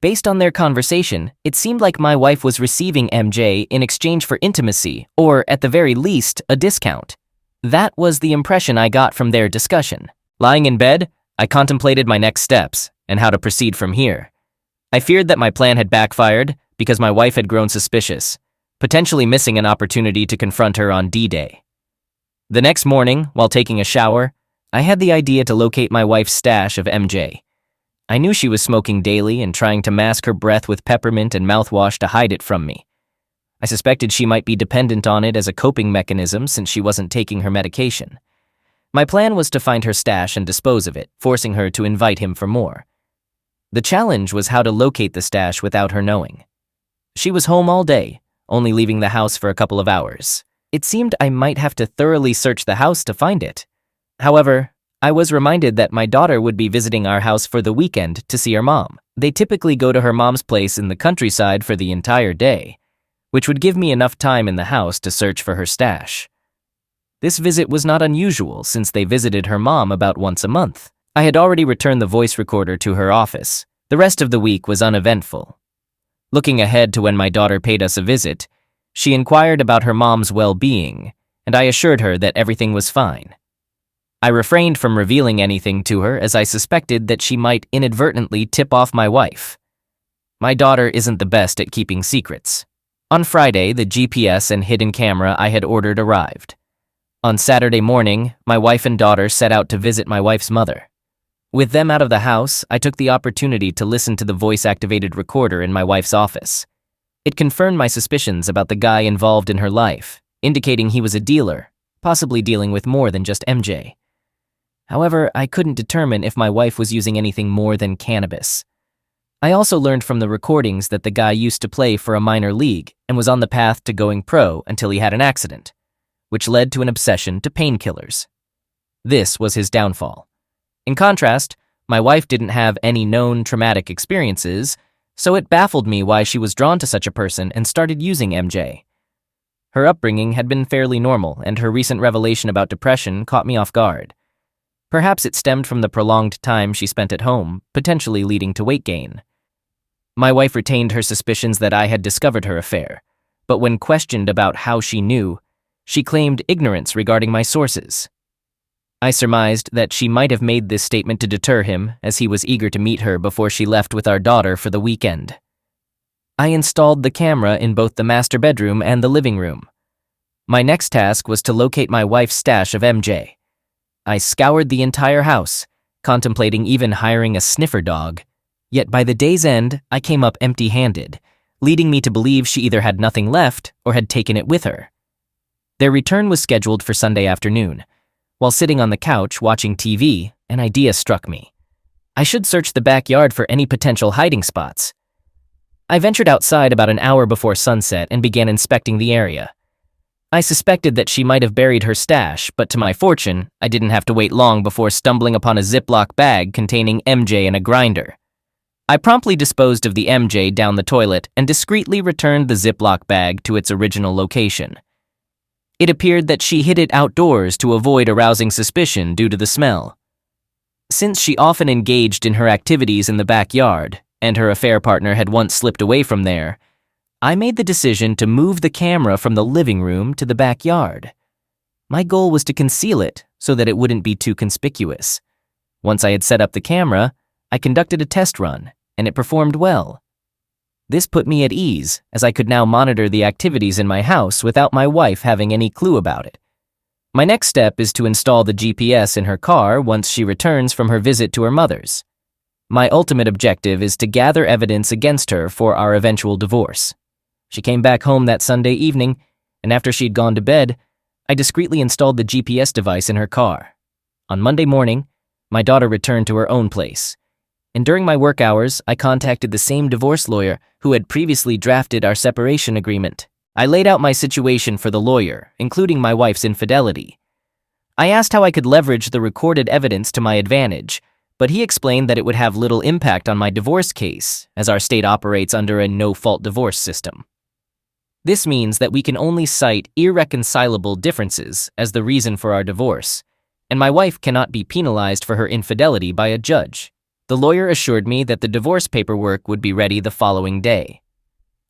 Based on their conversation, it seemed like my wife was receiving MJ in exchange for intimacy, or at the very least, a discount. That was the impression I got from their discussion. Lying in bed, I contemplated my next steps and how to proceed from here. I feared that my plan had backfired because my wife had grown suspicious, potentially missing an opportunity to confront her on D-Day. The next morning, while taking a shower, I had the idea to locate my wife's stash of MJ. I knew she was smoking daily and trying to mask her breath with peppermint and mouthwash to hide it from me. I suspected she might be dependent on it as a coping mechanism since she wasn't taking her medication. My plan was to find her stash and dispose of it, forcing her to invite him for more. The challenge was how to locate the stash without her knowing. She was home all day, only leaving the house for a couple of hours. It seemed I might have to thoroughly search the house to find it. However, I was reminded that my daughter would be visiting our house for the weekend to see her mom. They typically go to her mom's place in the countryside for the entire day, which would give me enough time in the house to search for her stash. This visit was not unusual since they visited her mom about once a month. I had already returned the voice recorder to her office. The rest of the week was uneventful. Looking ahead to when my daughter paid us a visit, she inquired about her mom's well-being, and I assured her that everything was fine. I refrained from revealing anything to her as I suspected that she might inadvertently tip off my wife. My daughter isn't the best at keeping secrets. On Friday, the GPS and hidden camera I had ordered arrived. On Saturday morning, my wife and daughter set out to visit my wife's mother. With them out of the house, I took the opportunity to listen to the voice-activated recorder in my wife's office. It confirmed my suspicions about the guy involved in her life, indicating he was a dealer, possibly dealing with more than just MJ. However, I couldn't determine if my wife was using anything more than cannabis. I also learned from the recordings that the guy used to play for a minor league and was on the path to going pro until he had an accident, which led to an obsession to painkillers. This was his downfall. In contrast, my wife didn't have any known traumatic experiences, so it baffled me why she was drawn to such a person and started using MJ. Her upbringing had been fairly normal, and her recent revelation about depression caught me off guard. Perhaps it stemmed from the prolonged time she spent at home, potentially leading to weight gain. My wife retained her suspicions that I had discovered her affair, but when questioned about how she knew, she claimed ignorance regarding my sources. I surmised that she might have made this statement to deter him, as he was eager to meet her before she left with our daughter for the weekend. I installed the camera in both the master bedroom and the living room. My next task was to locate my wife's stash of MJ. I scoured the entire house, contemplating even hiring a sniffer dog. Yet by the day's end, I came up empty-handed, leading me to believe she either had nothing left or had taken it with her. Their return was scheduled for Sunday afternoon. While sitting on the couch watching TV, an idea struck me. I should search the backyard for any potential hiding spots. I ventured outside about an hour before sunset and began inspecting the area. I suspected that she might have buried her stash, but to my fortune, I didn't have to wait long before stumbling upon a Ziploc bag containing MJ and a grinder. I promptly disposed of the MJ down the toilet and discreetly returned the Ziploc bag to its original location. It appeared that she hid it outdoors to avoid arousing suspicion due to the smell. Since she often engaged in her activities in the backyard, and her affair partner had once slipped away from there, I made the decision to move the camera from the living room to the backyard. My goal was to conceal it so that it wouldn't be too conspicuous. Once I had set up the camera, I conducted a test run, and it performed well. This put me at ease, as I could now monitor the activities in my house without my wife having any clue about it. My next step is to install the GPS in her car once she returns from her visit to her mother's. My ultimate objective is to gather evidence against her for our eventual divorce. She came back home that Sunday evening, and after she'd gone to bed, I discreetly installed the GPS device in her car. On Monday morning, my daughter returned to her own place, and during my work hours, I contacted the same divorce lawyer who had previously drafted our separation agreement. I laid out my situation for the lawyer, including my wife's infidelity. I asked how I could leverage the recorded evidence to my advantage, but he explained that it would have little impact on my divorce case, as our state operates under a no-fault divorce system. This means that we can only cite irreconcilable differences as the reason for our divorce, and my wife cannot be penalized for her infidelity by a judge. The lawyer assured me that the divorce paperwork would be ready the following day.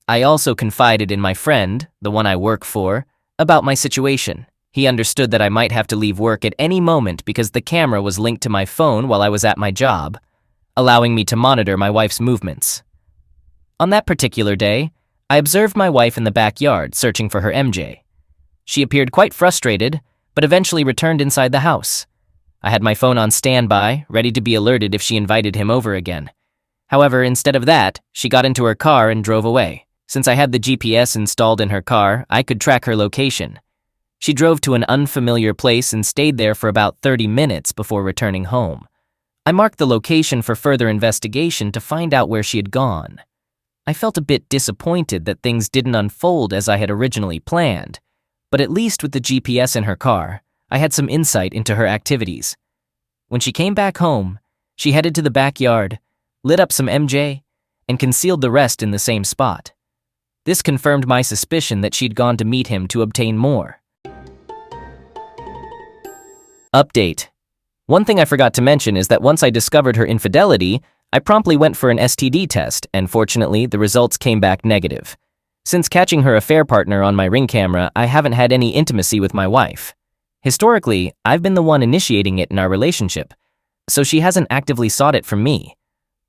I also confided in my friend, the one I work for, about my situation. He understood that I might have to leave work at any moment because the camera was linked to my phone while I was at my job, allowing me to monitor my wife's movements. On that particular day, I observed my wife in the backyard searching for her MJ. She appeared quite frustrated, but eventually returned inside the house. I had my phone on standby, ready to be alerted if she invited him over again. However, instead of that, she got into her car and drove away. Since I had the GPS installed in her car, I could track her location. She drove to an unfamiliar place and stayed there for about 30 minutes before returning home. I marked the location for further investigation to find out where she had gone. I felt a bit disappointed that things didn't unfold as I had originally planned, but at least with the GPS in her car, I had some insight into her activities. When she came back home, she headed to the backyard, lit up some MJ, and concealed the rest in the same spot. This confirmed my suspicion that she'd gone to meet him to obtain more. Update. One thing I forgot to mention is that once I discovered her infidelity, I promptly went for an STD test, and fortunately, the results came back negative. Since catching her affair partner on my Ring camera, I haven't had any intimacy with my wife. Historically, I've been the one initiating it in our relationship, so she hasn't actively sought it from me.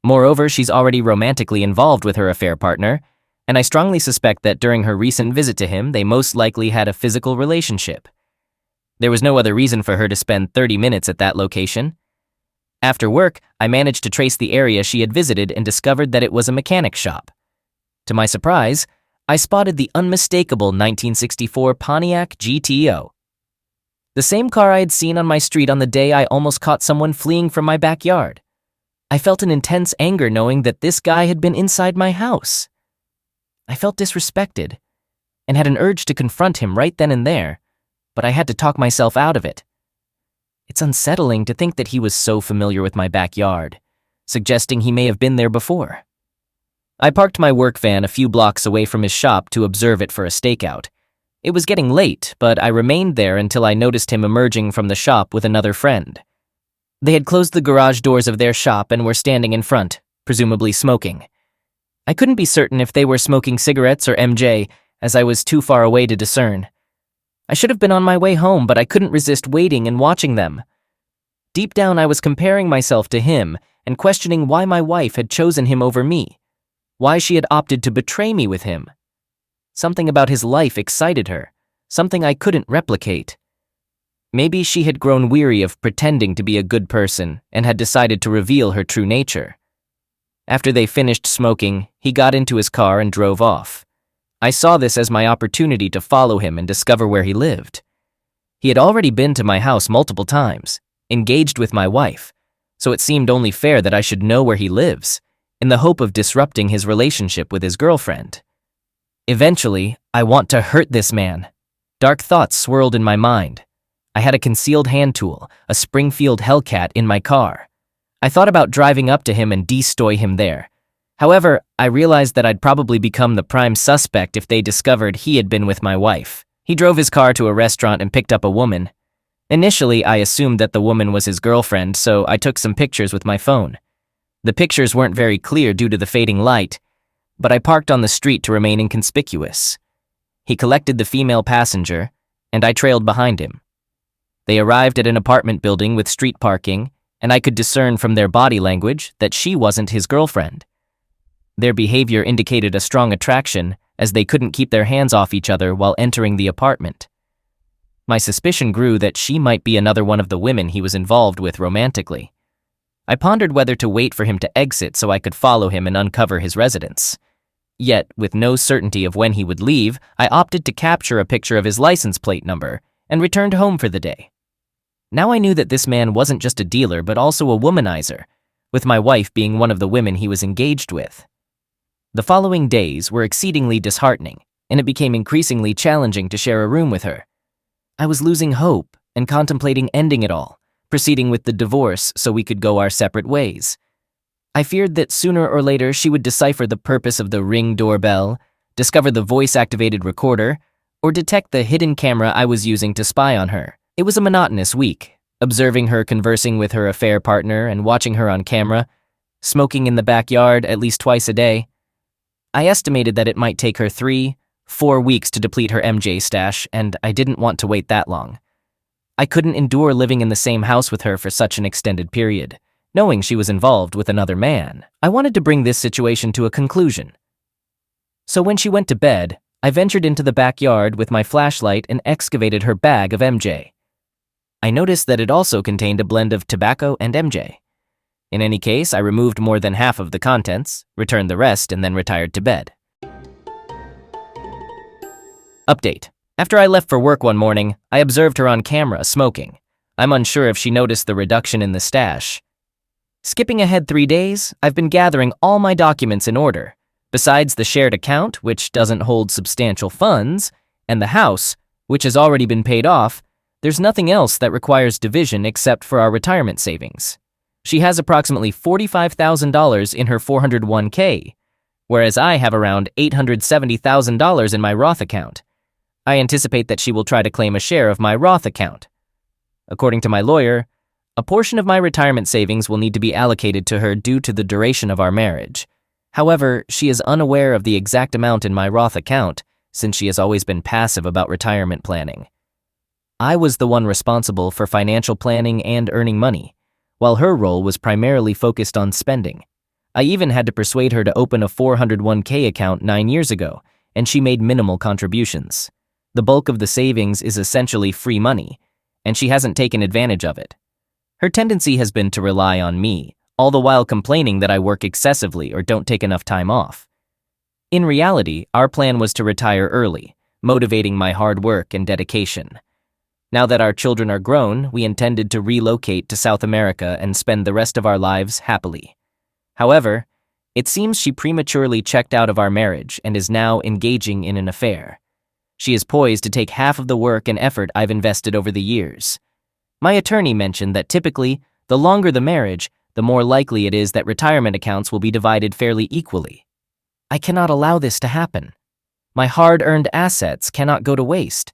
Moreover, she's already romantically involved with her affair partner, and I strongly suspect that during her recent visit to him, they most likely had a physical relationship. There was no other reason for her to spend 30 minutes at that location. After work, I managed to trace the area she had visited and discovered that it was a mechanic shop. To my surprise, I spotted the unmistakable 1964 Pontiac GTO. The same car I had seen on my street on the day I almost caught someone fleeing from my backyard. I felt an intense anger knowing that this guy had been inside my house. I felt disrespected and had an urge to confront him right then and there, but I had to talk myself out of it. It's unsettling to think that he was so familiar with my backyard, suggesting he may have been there before. I parked my work van a few blocks away from his shop to observe it for a stakeout. It was getting late, but I remained there until I noticed him emerging from the shop with another friend. They had closed the garage doors of their shop and were standing in front, presumably smoking. I couldn't be certain if they were smoking cigarettes or MJ, as I was too far away to discern. I should have been on my way home, but I couldn't resist waiting and watching them. Deep down, I was comparing myself to him and questioning why my wife had chosen him over me, why she had opted to betray me with him. Something about his life excited her, something I couldn't replicate. Maybe she had grown weary of pretending to be a good person and had decided to reveal her true nature. After they finished smoking, he got into his car and drove off. I saw this as my opportunity to follow him and discover where he lived. He had already been to my house multiple times, engaged with my wife, so it seemed only fair that I should know where he lives, in the hope of disrupting his relationship with his girlfriend. Eventually, I want to hurt this man. Dark thoughts swirled in my mind. I had a concealed hand tool, a Springfield Hellcat, in my car. I thought about driving up to him and destoy him there. However, I realized that I'd probably become the prime suspect if they discovered he had been with my wife. He drove his car to a restaurant and picked up a woman. Initially, I assumed that the woman was his girlfriend, so I took some pictures with my phone. The pictures weren't very clear due to the fading light, but I parked on the street to remain inconspicuous. He collected the female passenger, and I trailed behind him. They arrived at an apartment building with street parking, and I could discern from their body language that she wasn't his girlfriend. Their behavior indicated a strong attraction, as they couldn't keep their hands off each other while entering the apartment. My suspicion grew that she might be another one of the women he was involved with romantically. I pondered whether to wait for him to exit so I could follow him and uncover his residence. Yet, with no certainty of when he would leave, I opted to capture a picture of his license plate number and returned home for the day. Now I knew that this man wasn't just a dealer but also a womanizer, with my wife being one of the women he was engaged with. The following days were exceedingly disheartening, and it became increasingly challenging to share a room with her. I was losing hope and contemplating ending it all, proceeding with the divorce so we could go our separate ways. I feared that sooner or later she would decipher the purpose of the Ring doorbell, discover the voice-activated recorder, or detect the hidden camera I was using to spy on her. It was a monotonous week, observing her conversing with her affair partner and watching her on camera, smoking in the backyard at least twice a day. I estimated that it might take her 3-4 weeks to deplete her MJ stash, and I didn't want to wait that long. I couldn't endure living in the same house with her for such an extended period, knowing she was involved with another man. I wanted to bring this situation to a conclusion. So when she went to bed, I ventured into the backyard with my flashlight and excavated her bag of MJ. I noticed that it also contained a blend of tobacco and MJ. In any case, I removed more than half of the contents, returned the rest, and then retired to bed. Update. After I left for work one morning, I observed her on camera smoking. I'm unsure if she noticed the reduction in the stash. Skipping ahead 3 days, I've been gathering all my documents in order. Besides the shared account, which doesn't hold substantial funds, and the house, which has already been paid off, there's nothing else that requires division except for our retirement savings. She has approximately $45,000 in her 401k, whereas I have around $870,000 in my Roth account. I anticipate that she will try to claim a share of my Roth account. According to my lawyer, a portion of my retirement savings will need to be allocated to her due to the duration of our marriage. However, she is unaware of the exact amount in my Roth account, since she has always been passive about retirement planning. I was the one responsible for financial planning and earning money, while her role was primarily focused on spending. I even had to persuade her to open a 401k account 9 years ago, and she made minimal contributions. The bulk of the savings is essentially free money, and she hasn't taken advantage of it. Her tendency has been to rely on me, all the while complaining that I work excessively or don't take enough time off. In reality, our plan was to retire early, motivating my hard work and dedication. Now that our children are grown, we intended to relocate to South America and spend the rest of our lives happily. However, it seems she prematurely checked out of our marriage and is now engaging in an affair. She is poised to take half of the work and effort I've invested over the years. My attorney mentioned that typically, the longer the marriage, the more likely it is that retirement accounts will be divided fairly equally. I cannot allow this to happen. My hard-earned assets cannot go to waste.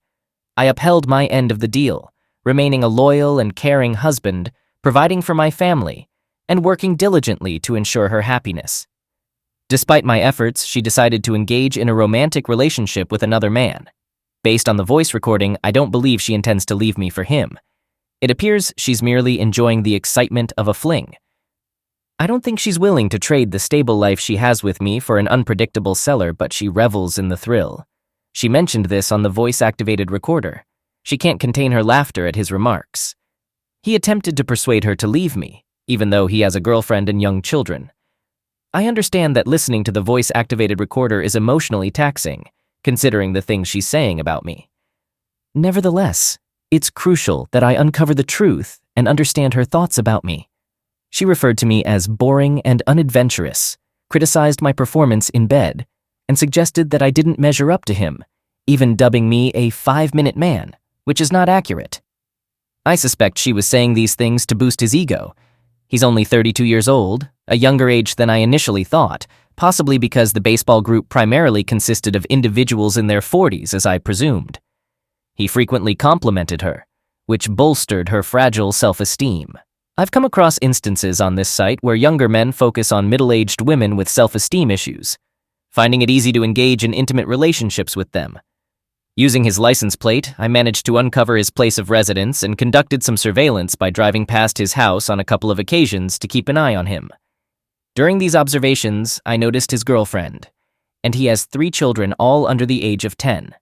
I upheld my end of the deal, remaining a loyal and caring husband, providing for my family, and working diligently to ensure her happiness. Despite my efforts, she decided to engage in a romantic relationship with another man. Based on the voice recording, I don't believe she intends to leave me for him. It appears she's merely enjoying the excitement of a fling. I don't think she's willing to trade the stable life she has with me for an unpredictable seller, but she revels in the thrill. She mentioned this on the voice-activated recorder. She can't contain her laughter at his remarks. He attempted to persuade her to leave me, even though he has a girlfriend and young children. I understand that listening to the voice-activated recorder is emotionally taxing, considering the things she's saying about me. Nevertheless, it's crucial that I uncover the truth and understand her thoughts about me. She referred to me as boring and unadventurous, criticized my performance in bed, and suggested that I didn't measure up to him, even dubbing me a 5-minute man, which is not accurate. I suspect she was saying these things to boost his ego. He's only 32 years old, a younger age than I initially thought, possibly because the baseball group primarily consisted of individuals in their 40s, as I presumed. He frequently complimented her, which bolstered her fragile self-esteem. I've come across instances on this site where younger men focus on middle-aged women with self-esteem issues, finding it easy to engage in intimate relationships with them. Using his license plate, I managed to uncover his place of residence and conducted some surveillance by driving past his house on a couple of occasions to keep an eye on him. During these observations, I noticed his girlfriend, and he has 3 children all under the age of 10.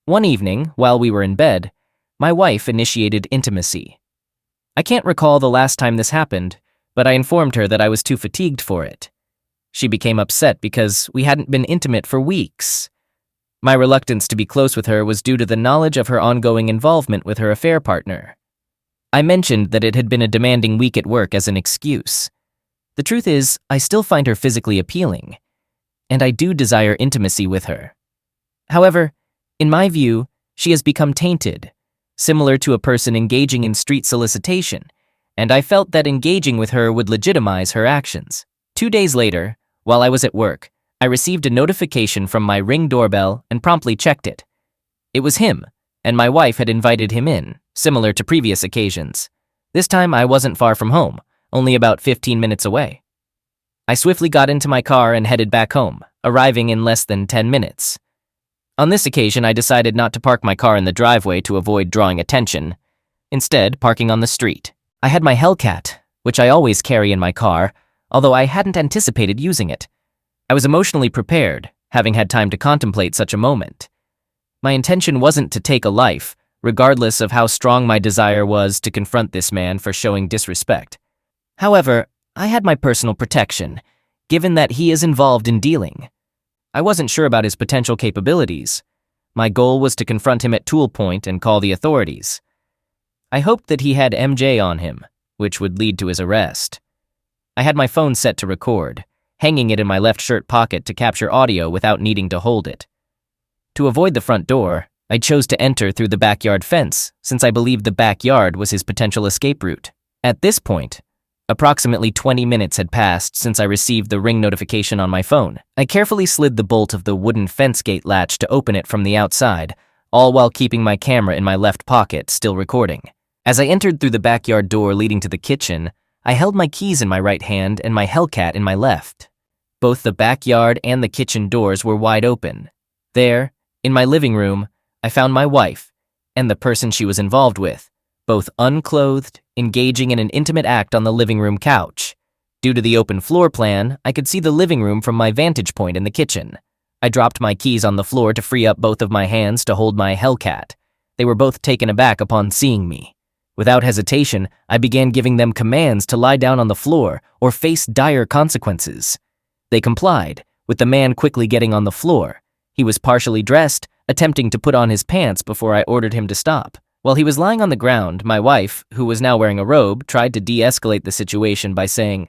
One evening, while we were in bed, my wife initiated intimacy. I can't recall the last time this happened, but I informed her that I was too fatigued for it. She became upset because we hadn't been intimate for weeks. My reluctance to be close with her was due to the knowledge of her ongoing involvement with her affair partner. I mentioned that it had been a demanding week at work as an excuse. The truth is, I still find her physically appealing, and I do desire intimacy with her. However, in my view, she has become tainted, similar to a person engaging in street solicitation, and I felt that engaging with her would legitimize her actions. 2 days later, while I was at work, I received a notification from my Ring doorbell and promptly checked it. It was him, and my wife had invited him in, similar to previous occasions. This time I wasn't far from home, only about 15 minutes away. I swiftly got into my car and headed back home, arriving in less than 10 minutes. On this occasion, I decided not to park my car in the driveway to avoid drawing attention, instead parking on the street. I had my Hellcat, which I always carry in my car, although I hadn't anticipated using it. I was emotionally prepared, having had time to contemplate such a moment. My intention wasn't to take a life, regardless of how strong my desire was to confront this man for showing disrespect. However, I had my personal protection, given that he is involved in dealing. I wasn't sure about his potential capabilities. My goal was to confront him at tool point and call the authorities. I hoped that he had MJ on him, which would lead to his arrest. I had my phone set to record, hanging it in my left shirt pocket to capture audio without needing to hold it. To avoid the front door, I chose to enter through the backyard fence, since I believed the backyard was his potential escape route. At this point, approximately 20 minutes had passed since I received the Ring notification on my phone. I carefully slid the bolt of the wooden fence gate latch to open it from the outside, all while keeping my camera in my left pocket, still recording. As I entered through the backyard door leading to the kitchen, I held my keys in my right hand and my Hellcat in my left. Both the backyard and the kitchen doors were wide open. There, in my living room, I found my wife and the person she was involved with, both unclothed, engaging in an intimate act on the living room couch. Due to the open floor plan, I could see the living room from my vantage point in the kitchen. I dropped my keys on the floor to free up both of my hands to hold my Hellcat. They were both taken aback upon seeing me. Without hesitation, I began giving them commands to lie down on the floor or face dire consequences. They complied, with the man quickly getting on the floor. He was partially dressed, attempting to put on his pants before I ordered him to stop. While he was lying on the ground, my wife, who was now wearing a robe, tried to de-escalate the situation by saying,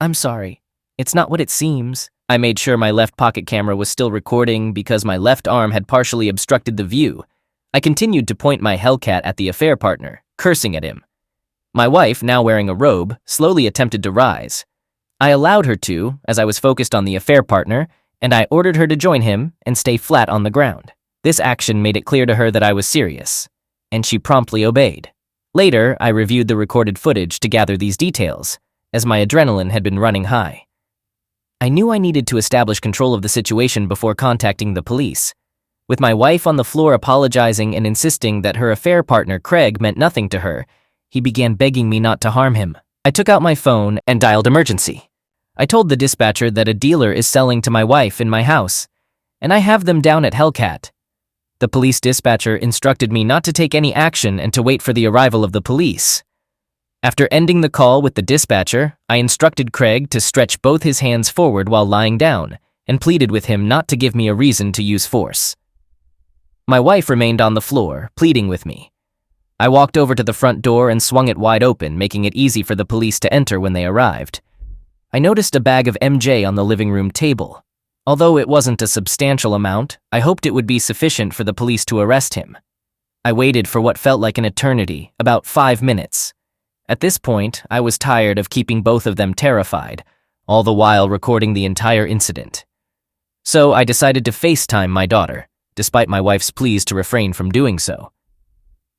"I'm sorry, it's not what it seems." I made sure my left pocket camera was still recording because my left arm had partially obstructed the view. I continued to point my Hellcat at the affair partner, cursing at him. My wife, now wearing a robe, slowly attempted to rise. I allowed her to, as I was focused on the affair partner, and I ordered her to join him and stay flat on the ground. This action made it clear to her that I was serious, and she promptly obeyed. Later, I reviewed the recorded footage to gather these details, as my adrenaline had been running high. I knew I needed to establish control of the situation before contacting the police. With my wife on the floor apologizing and insisting that her affair partner, Craig, meant nothing to her, he began begging me not to harm him. I took out my phone and dialed emergency. I told the dispatcher that a dealer is selling to my wife in my house, and I have them down at Hellcat. The police dispatcher instructed me not to take any action and to wait for the arrival of the police. After ending the call with the dispatcher, I instructed Craig to stretch both his hands forward while lying down and pleaded with him not to give me a reason to use force. My wife remained on the floor, pleading with me. I walked over to the front door and swung it wide open, making it easy for the police to enter when they arrived. I noticed a bag of MJ on the living room table, Although it wasn't a substantial amount, I hoped it would be sufficient for the police to arrest him. I waited for what felt like an eternity, about 5 minutes. At this point, I was tired of keeping both of them terrified, all the while recording the entire incident. So I decided to FaceTime my daughter, despite my wife's pleas to refrain from doing so.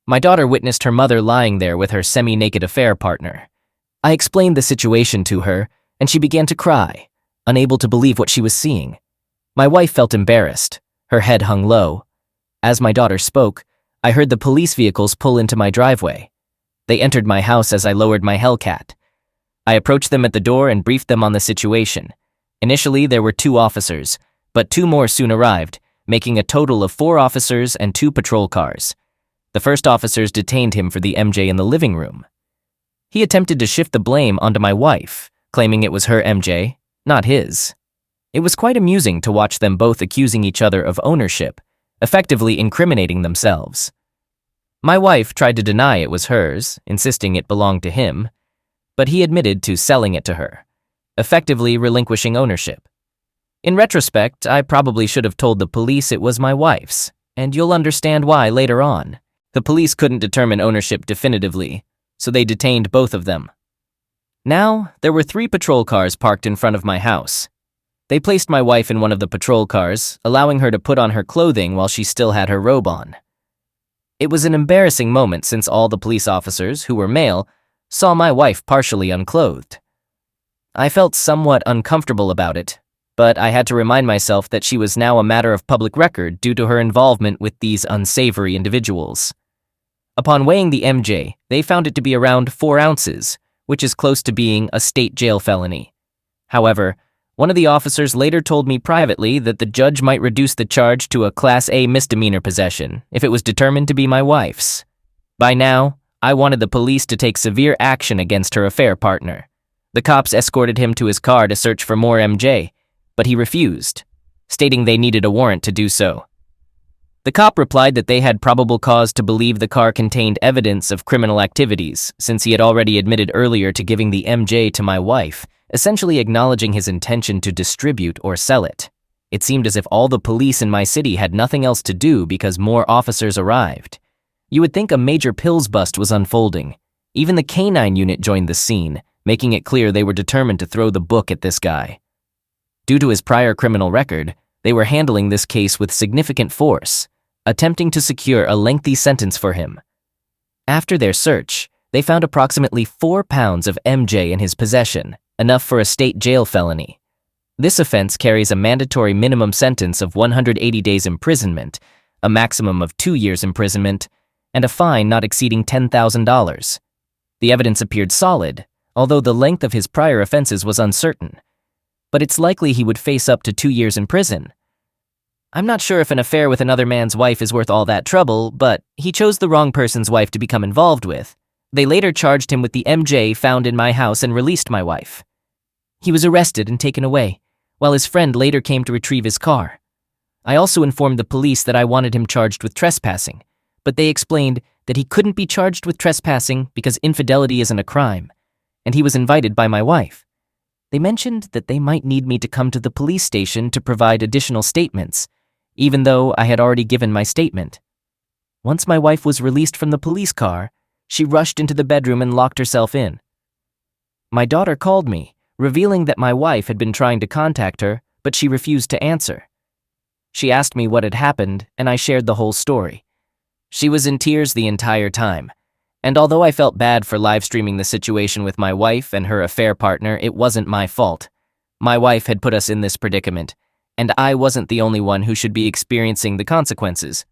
My daughter witnessed her mother lying there with her semi-naked affair partner. I explained the situation to her, and she began to cry, unable to believe what she was seeing. My wife felt embarrassed. Her head hung low. As my daughter spoke, I heard the police vehicles pull into my driveway. They entered my house as I lowered my Hellcat. I approached them at the door and briefed them on the situation. Initially, there were 2 officers, but 2 more soon arrived, making a total of 4 officers and 2 patrol cars. The first officers detained him for the MJ in the living room. He attempted to shift the blame onto my wife, claiming it was her MJ, not his. It was quite amusing to watch them both accusing each other of ownership, effectively incriminating themselves. My wife tried to deny it was hers, insisting it belonged to him, but he admitted to selling it to her, effectively relinquishing ownership. In retrospect, I probably should have told the police it was my wife's, and you'll understand why later on. The police couldn't determine ownership definitively, so they detained both of them. Now, there were 3 patrol cars parked in front of my house. They placed my wife in one of the patrol cars, allowing her to put on her clothing while she still had her robe on. It was an embarrassing moment since all the police officers, who were male, saw my wife partially unclothed. I felt somewhat uncomfortable about it, but I had to remind myself that she was now a matter of public record due to her involvement with these unsavory individuals. Upon weighing the MJ, they found it to be around 4 ounces, which is close to being a state jail felony. However, one of the officers later told me privately that the judge might reduce the charge to a Class A misdemeanor possession if it was determined to be my wife's. By now, I wanted the police to take severe action against her affair partner. The cops escorted him to his car to search for more MJ, but he refused, stating they needed a warrant to do so. The cop replied that they had probable cause to believe the car contained evidence of criminal activities, since he had already admitted earlier to giving the MJ to my wife, essentially acknowledging his intention to distribute or sell it. It seemed as if all the police in my city had nothing else to do because more officers arrived. You would think a major pills bust was unfolding. Even the K-9 unit joined the scene, making it clear they were determined to throw the book at this guy. Due to his prior criminal record, they were handling this case with significant force, attempting to secure a lengthy sentence for him. After their search, they found approximately 4 pounds of MJ in his possession, enough for a state jail felony. This offense carries a mandatory minimum sentence of 180 days imprisonment, a maximum of 2 years imprisonment, and a fine not exceeding $10,000. The evidence appeared solid, although the length of his prior offenses was uncertain. But it's likely he would face up to 2 years in prison. I'm not sure if an affair with another man's wife is worth all that trouble, but he chose the wrong person's wife to become involved with. They later charged him with the MJ found in my house and released my wife. He was arrested and taken away, while his friend later came to retrieve his car. I also informed the police that I wanted him charged with trespassing, but they explained that he couldn't be charged with trespassing because infidelity isn't a crime, and he was invited by my wife. They mentioned that they might need me to come to the police station to provide additional statements, even though I had already given my statement. Once my wife was released from the police car, she rushed into the bedroom and locked herself in. My daughter called me, revealing that my wife had been trying to contact her, but she refused to answer. She asked me what had happened, and I shared the whole story. She was in tears the entire time, and although I felt bad for live streaming the situation with my wife and her affair partner, it wasn't my fault. My wife had put us in this predicament, and I wasn't the only one who should be experiencing the consequences.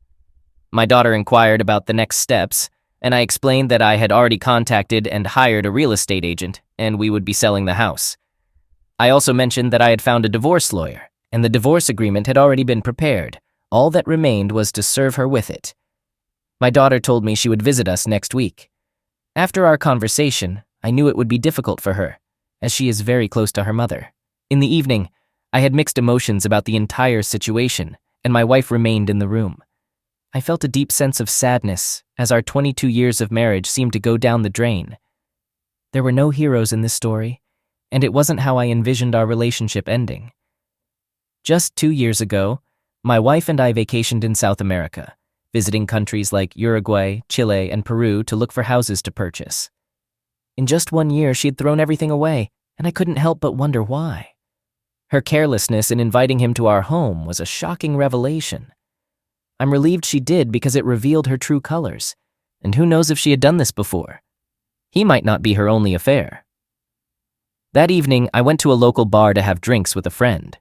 My daughter inquired about the next steps, and I explained that I had already contacted and hired a real estate agent, and we would be selling the house. I also mentioned that I had found a divorce lawyer, and the divorce agreement had already been prepared. All that remained was to serve her with it. My daughter told me she would visit us next week. After our conversation, I knew it would be difficult for her, as she is very close to her mother. In the evening, I had mixed emotions about the entire situation, and my wife remained in the room. I felt a deep sense of sadness as our 22 years of marriage seemed to go down the drain. There were no heroes in this story, and it wasn't how I envisioned our relationship ending. Just 2 years ago, my wife and I vacationed in South America, visiting countries like Uruguay, Chile, and Peru to look for houses to purchase. In just 1 year, she had thrown everything away, and I couldn't help but wonder why. Her carelessness in inviting him to our home was a shocking revelation. I'm relieved she did because it revealed her true colors, and who knows if she had done this before. He might not be her only affair. That evening, I went to a local bar to have drinks with a friend.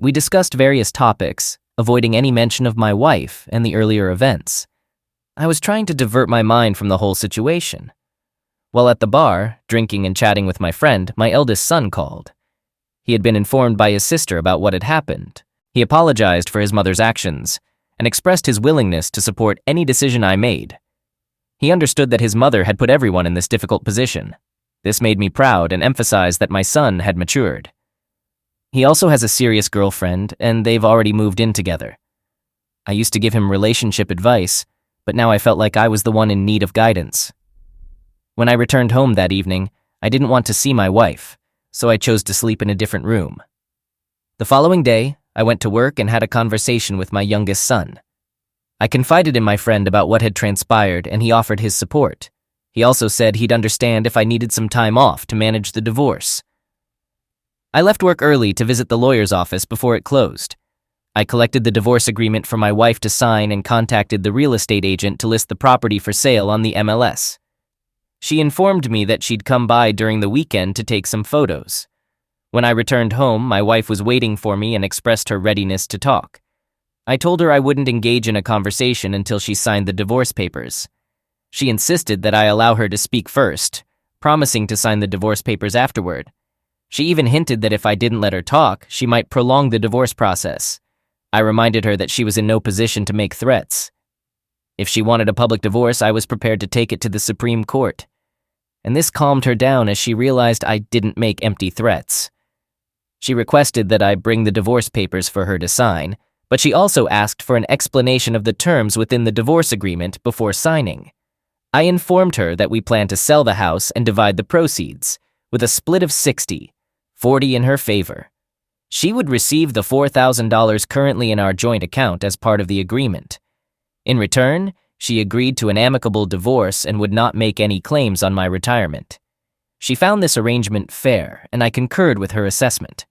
We discussed various topics, avoiding any mention of my wife and the earlier events. I was trying to divert my mind from the whole situation. While at the bar, drinking and chatting with my friend, my eldest son called. He had been informed by his sister about what had happened. He apologized for his mother's actions and expressed his willingness to support any decision I made. He understood that his mother had put everyone in this difficult position. This made me proud and emphasized that my son had matured. He also has a serious girlfriend, and they've already moved in together. I used to give him relationship advice, but now I felt like I was the one in need of guidance. When I returned home that evening, I didn't want to see my wife, so I chose to sleep in a different room. The following day, I went to work and had a conversation with my youngest son. I confided in my friend about what had transpired, and he offered his support. He also said he'd understand if I needed some time off to manage the divorce. I left work early to visit the lawyer's office before it closed. I collected the divorce agreement for my wife to sign and contacted the real estate agent to list the property for sale on the MLS. She informed me that she'd come by during the weekend to take some photos. When I returned home, my wife was waiting for me and expressed her readiness to talk. I told her I wouldn't engage in a conversation until she signed the divorce papers. She insisted that I allow her to speak first, promising to sign the divorce papers afterward. She even hinted that if I didn't let her talk, she might prolong the divorce process. I reminded her that she was in no position to make threats. If she wanted a public divorce, I was prepared to take it to the Supreme Court. And this calmed her down as she realized I didn't make empty threats. She requested that I bring the divorce papers for her to sign, but she also asked for an explanation of the terms within the divorce agreement before signing. I informed her that we plan to sell the house and divide the proceeds, with a split of 40 in her favor. She would receive the $4,000 currently in our joint account as part of the agreement. In return, she agreed to an amicable divorce and would not make any claims on my retirement. She found this arrangement fair, and I concurred with her assessment.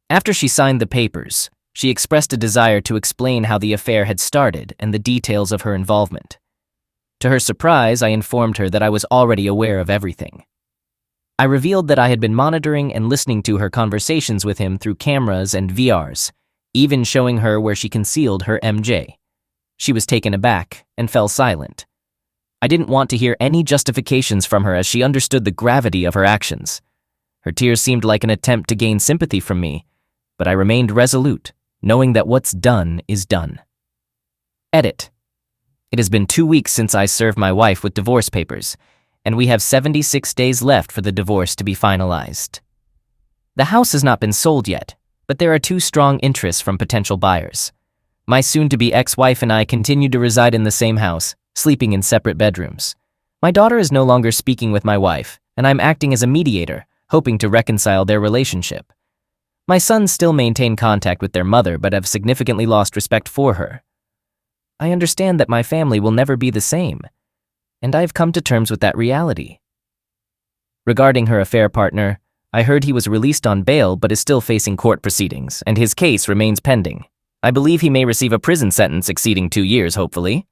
After she signed the papers, she expressed a desire to explain how the affair had started and the details of her involvement. To her surprise, I informed her that I was already aware of everything. I revealed that I had been monitoring and listening to her conversations with him through cameras and VRs, even showing her where she concealed her MJ. She was taken aback and fell silent. I didn't want to hear any justifications from her as she understood the gravity of her actions. Her tears seemed like an attempt to gain sympathy from me, but I remained resolute, knowing that what's done is done. Edit. It has been 2 weeks since I served my wife with divorce papers, and we have 76 days left for the divorce to be finalized. The house has not been sold yet, but there are 2 strong interests from potential buyers. My soon-to-be ex-wife and I continue to reside in the same house, sleeping in separate bedrooms. My daughter is no longer speaking with my wife, and I'm acting as a mediator, hoping to reconcile their relationship. My sons still maintain contact with their mother but have significantly lost respect for her. I understand that my family will never be the same, and I've come to terms with that reality. Regarding her affair partner, I heard he was released on bail but is still facing court proceedings, and his case remains pending. I believe he may receive a prison sentence exceeding 2 years, hopefully.